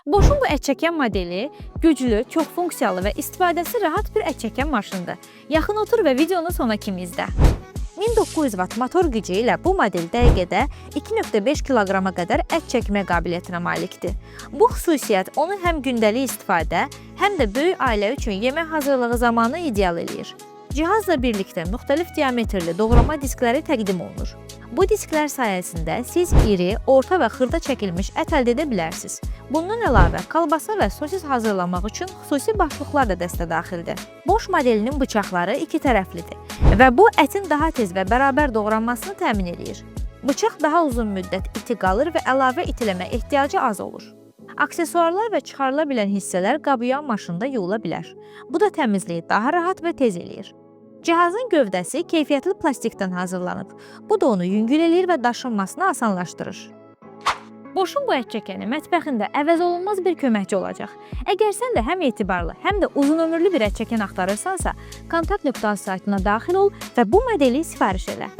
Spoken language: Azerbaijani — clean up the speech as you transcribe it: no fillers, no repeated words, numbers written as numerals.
Boşun bu ətçəkən modeli güclü, çox funksiyalı və istifadəsi rahat bir ətçəkən maşındır. Yaxın otur və videonun sona kimi izlə. 1900 Watt motor gücü ilə bu model dəqiqədə 2,5 kiloqrama qədər ət çəkmə qabiliyyətinə malikdir. Bu xüsusiyyət onu həm gündəlik istifadə, həm də böyük ailə üçün yemək hazırlığı zamanı ideal eləyir. Cihazla birlikdə müxtəlif diametrli doğrama diskləri təqdim olunur. Bu disklər sayəsində siz iri, orta və xırda çəkilmiş ət əldə edə bilərsiniz. Bundan əlavə, kolbasa və sosis hazırlamaq üçün xüsusi başlıqlar da dəstə daxildir. Boş modelinin bıçaqları iki tərəflidir və bu ətin daha tez və bərabər doğranmasını təmin edir. Bıçaq daha uzun müddət iti qalır və əlavə itiləmə ehtiyacı az olur. Aksesuarlar və çıxarıla bilən hissələr qabıyan maşında yuyula bilər. Bu da təmizliyi daha rahat və tez eləyir. Cihazın gövdəsi keyfiyyətli plastikdən hazırlanıb. Bu da onu yüngül eləyir və daşınmasını asanlaşdırır. Boşun bu ətçəkəni mətbəxində əvəz olunmaz bir köməkçi olacaq. Əgər sən də həm etibarlı, həm də uzun ömürlü bir ətçəkən axtarırsansa, kontakt.az saytına daxil ol və bu modeli sifariş elə.